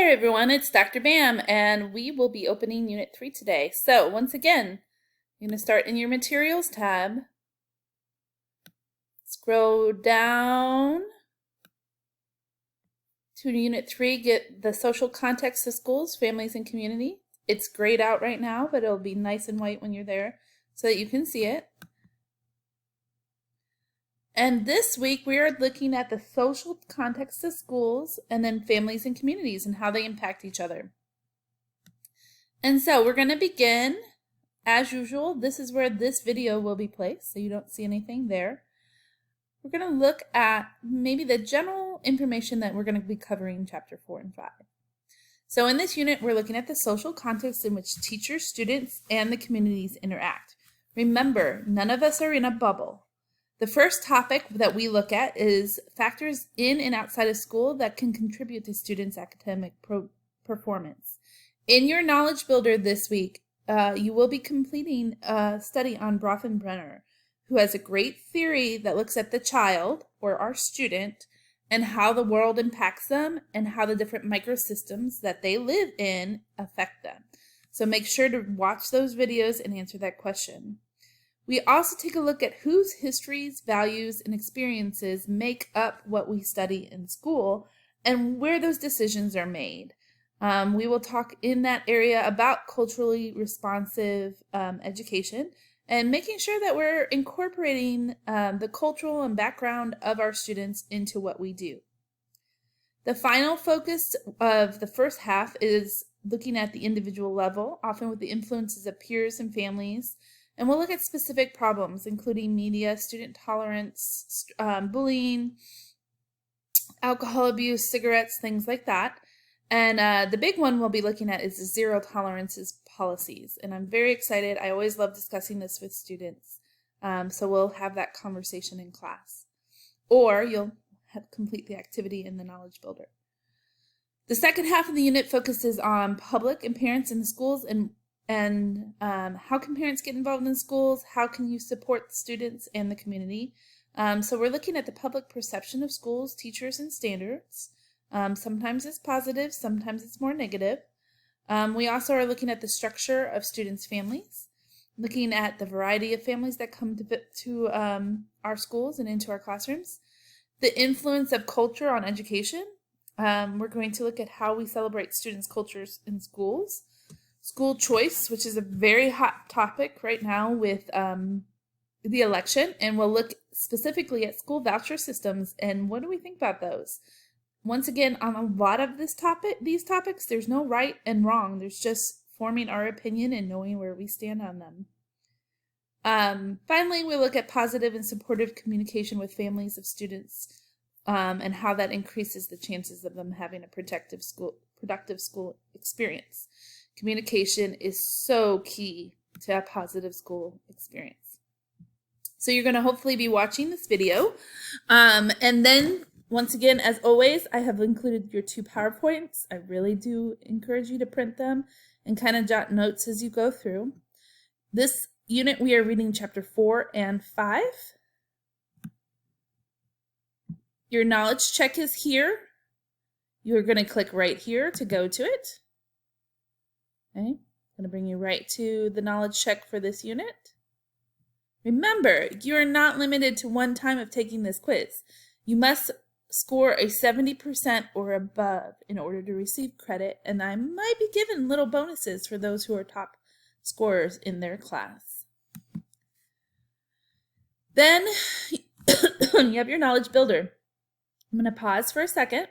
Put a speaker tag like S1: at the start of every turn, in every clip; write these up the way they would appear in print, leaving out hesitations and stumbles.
S1: there everyone, it's Dr. Bam and we will be opening Unit 3 today. So once again, you're going to start in your Materials tab, scroll down to Unit 3, get the social context of schools, families, and community. It's grayed out right now, but it'll be nice and white when you're there so that you can see it. And this week we are looking at the social context of schools and then families and communities and how they impact each other. And so we're going to begin, as usual, this is where this video will be placed, so you don't see anything there. We're going to look at maybe the general information that we're going to be covering in Chapter 4 and 5. So in this unit, we're looking at the social context in which teachers, students, and the communities interact. Remember, none of us are in a bubble. The first topic that we look at is factors in and outside of school that can contribute to students' academic performance. In your Knowledge Builder this week, you will be completing a study on Brothenbrenner, who has a great theory that looks at the child, or our student, and how the world impacts them and how the different microsystems that they live in affect them. So make sure to watch those videos and answer that question. We also take a look at whose histories, values, and experiences make up what we study in school and where those decisions are made. We will talk in that area about culturally responsive education and making sure that we're incorporating the cultural and background of our students into what we do. The final focus of the first half is looking at the individual level, often with the influences of peers and families. And we'll look at specific problems, including media, student tolerance, bullying, alcohol abuse, cigarettes, things like that. And the big one we'll be looking at is the zero tolerances policies. And I'm very excited. I always love discussing this with students. So we'll have that conversation in class. Or you'll complete the activity in the Knowledge Builder. The second half of the unit focuses on public and parents in the schools and how can parents get involved in schools? How can you support the students and the community? So we're looking at the public perception of schools, teachers, and standards. Sometimes it's positive, sometimes it's more negative. We also are looking at the structure of students' families, looking at the variety of families that come to our schools and into our classrooms, the influence of culture on education. We're going to look at how we celebrate students' cultures in schools. School choice, which is a very hot topic right now with the election, and we'll look specifically at school voucher systems and what do we think about those. Once again, on a lot of these topics, there's no right and wrong. There's just forming our opinion and knowing where we stand on them. Finally, we look at positive and supportive communication with families of students and how that increases the chances of them having a productive school experience. Communication is so key to a positive school experience. So you're going to hopefully be watching this video. And then, once again, as always, I have included your 2 PowerPoints. I really do encourage you to print them and kind of jot notes as you go through. This unit, we are reading Chapter 4 and 5. Your knowledge check is here. You're going to click right here to go to it. Okay, I'm going to bring you right to the knowledge check for this unit. Remember, you are not limited to one time of taking this quiz. You must score a 70% or above in order to receive credit, and I might be giving little bonuses for those who are top scorers in their class. Then you have your Knowledge Builder. I'm going to pause for a second.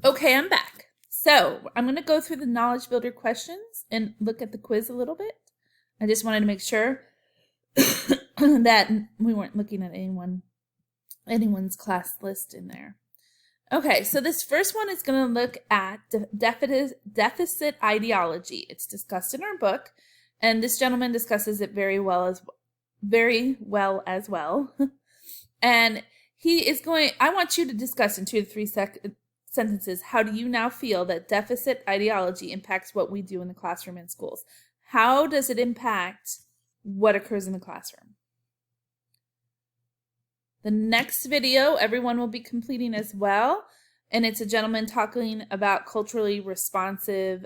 S1: Okay, I'm back. So I'm going to go through the Knowledge Builder questions and look at the quiz a little bit. I just wanted to make sure that we weren't looking at anyone's class list in there. Okay, so this first one is going to look at deficit ideology. It's discussed in our book, and this gentleman discusses it very well as well. And I want you to discuss in 2 to 3 sentences, how do you now feel that deficit ideology impacts what we do in the classroom and schools? How does it impact what occurs in the classroom? The next video everyone will be completing as well, and it's a gentleman talking about culturally responsive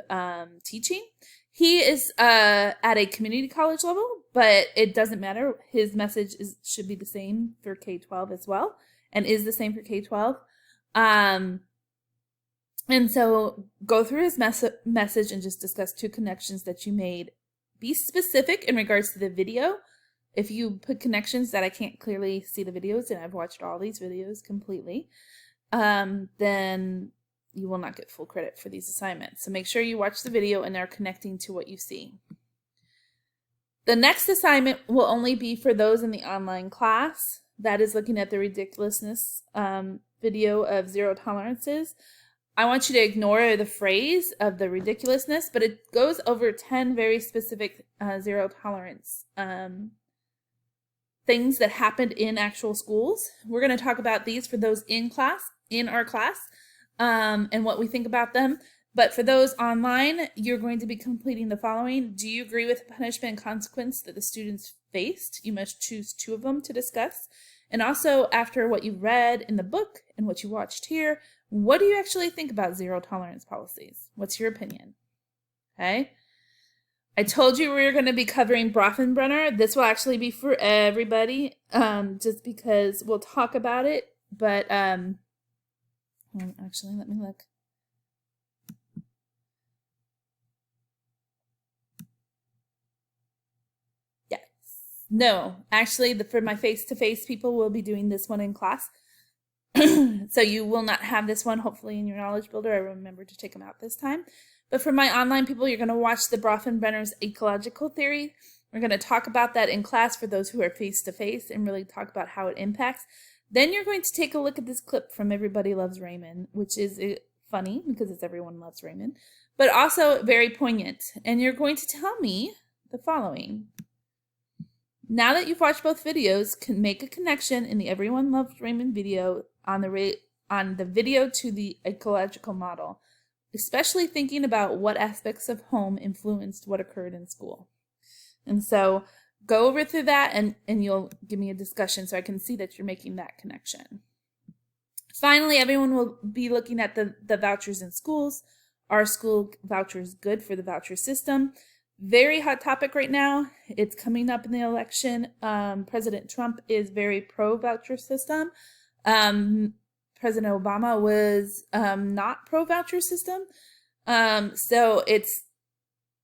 S1: teaching. He is at a community college level, but it doesn't matter. His message should be the same for K-12 as well, and is the same for K-12. And so go through his message and just discuss 2 connections that you made. Be specific in regards to the video. If you put connections that I can't clearly see the videos, and I've watched all these videos completely, then you will not get full credit for these assignments. So make sure you watch the video and are connecting to what you see. The next assignment will only be for those in the online class. That is looking at the ridiculousness video of zero tolerances. I want you to ignore the phrase of the ridiculousness, but it goes over 10 very specific zero tolerance things that happened in actual schools. We're going to talk about these for those in our class, and what we think about them. But for those online, you're going to be completing the following. Do you agree with the punishment and consequence that the students faced? You must choose 2 of them to discuss. And also, after what you read in the book and what you watched here, what do you actually think about zero tolerance policies? What's your opinion? Okay. I told you we were going to be covering Brofenbrenner. This will actually be for everybody, just because we'll talk about it. But actually, let me look. Yes. No, actually, for my face-to-face people, we'll be doing this one in class. So you will not have this one, hopefully, in your knowledge builder. I remember to take them out this time. But for my online people, you're going to watch the Brofenbrenner's ecological theory. We're going to talk about that in class for those who are face-to-face and really talk about how it impacts. Then you're going to take a look at this clip from Everybody Loves Raymond, which is funny because it's Everyone Loves Raymond, but also very poignant. And you're going to tell me the following. Now that you've watched both videos, can make a connection in the Everyone Loves Raymond video on the video to the ecological model, especially thinking about what aspects of home influenced what occurred in school. And so go over through that and you'll give me a discussion so I can see that you're making that connection. Finally, everyone will be looking at the vouchers in schools. Are school vouchers good for the voucher system? Very hot topic right now. It's coming up in the election. President Trump is very pro-voucher system. President Obama was not pro-voucher system. So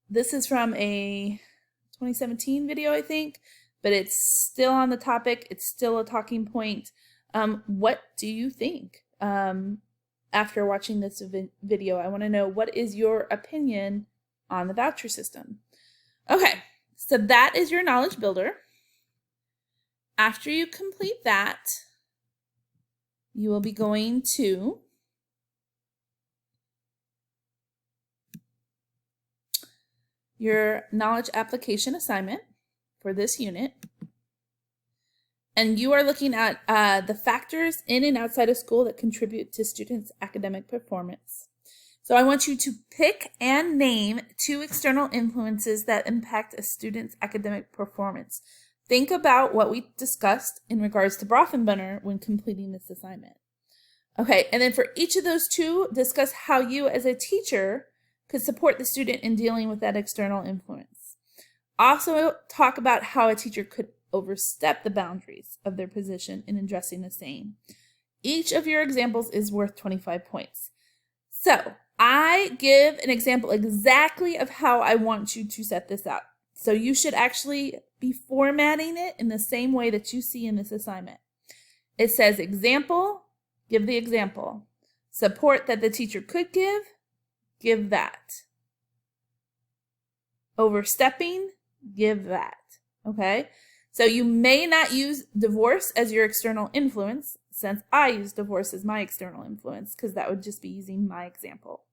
S1: this is from a 2017 video, I think, but it's still on the topic. It's still a talking point. What do you think after watching this video? I want to know, what is your opinion on the voucher system? Okay, so that is your knowledge builder. After you complete that, you will be going to your knowledge application assignment for this unit. And you are looking at the factors in and outside of school that contribute to students' academic performance. So I want you to pick and name 2 external influences that impact a student's academic performance. Think about what we discussed in regards to Brofenbrenner when completing this assignment. Okay, and then for each of those 2, discuss how you as a teacher could support the student in dealing with that external influence. Also talk about how a teacher could overstep the boundaries of their position in addressing the same. Each of your examples is worth 25 points. So I give an example exactly of how I want you to set this up. So you should actually be formatting it in the same way that you see in this assignment. It says example, give the example. Support that the teacher could give that. Overstepping, give that. Okay? So you may not use divorce as your external influence, since I use divorce as my external influence, because that would just be using my example.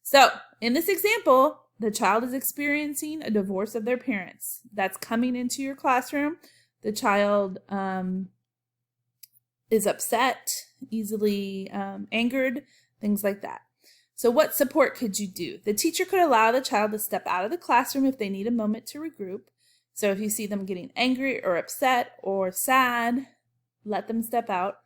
S1: So in this example, the child is experiencing a divorce of their parents. That's coming into your classroom. The child is upset, easily angered, things like that. So what support could you do? The teacher could allow the child to step out of the classroom if they need a moment to regroup. So if you see them getting angry or upset or sad, let them step out.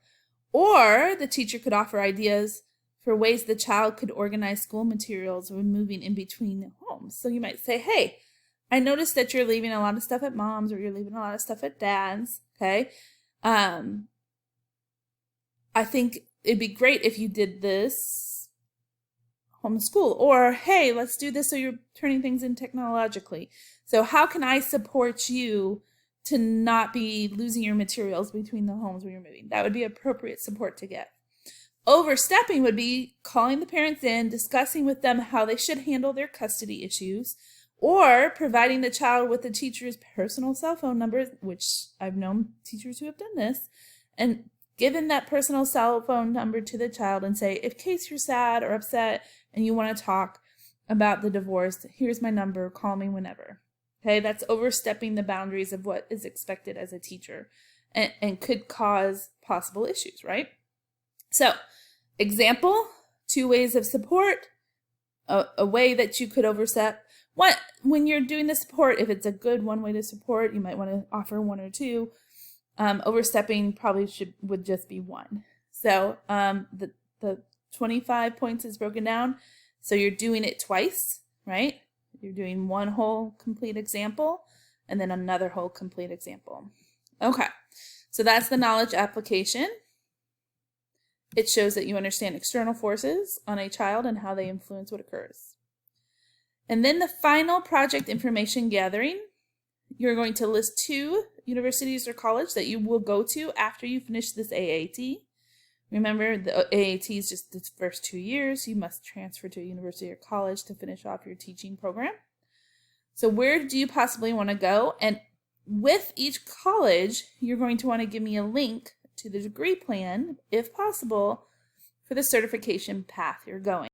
S1: Or the teacher could offer ideas for ways the child could organize school materials when moving in between homes. So you might say, hey, I noticed that you're leaving a lot of stuff at mom's or you're leaving a lot of stuff at dad's, okay? I think it'd be great if you did this homeschool. Or, hey, let's do this so you're turning things in technologically. So how can I support you to not be losing your materials between the homes where you're moving? That would be appropriate support to get. Overstepping would be calling the parents in, discussing with them how they should handle their custody issues, or providing the child with the teacher's personal cell phone number, which I've known teachers who have done this, and given that personal cell phone number to the child and say, in case you're sad or upset and you want to talk about the divorce, here's my number, call me whenever. Okay, that's overstepping the boundaries of what is expected as a teacher and could cause possible issues, right? So, example, 2 ways of support, a way that you could overstep. When you're doing the support, if it's a good one way to support, you might want to offer 1 or 2. Overstepping probably would just be 1. So the 25 points is broken down. So you're doing it twice, right? You're doing 1 whole complete example and then another whole complete example. Okay, so that's the knowledge application. It shows that you understand external forces on a child and how they influence what occurs. And then the final project information gathering, you're going to list 2 universities or college that you will go to after you finish this AAT. Remember, the AAT is just the first 2 years. You must transfer to a university or college to finish off your teaching program. So where do you possibly want to go? And with each college, you're going to want to give me a link to the degree plan, if possible, for the certification path you're going.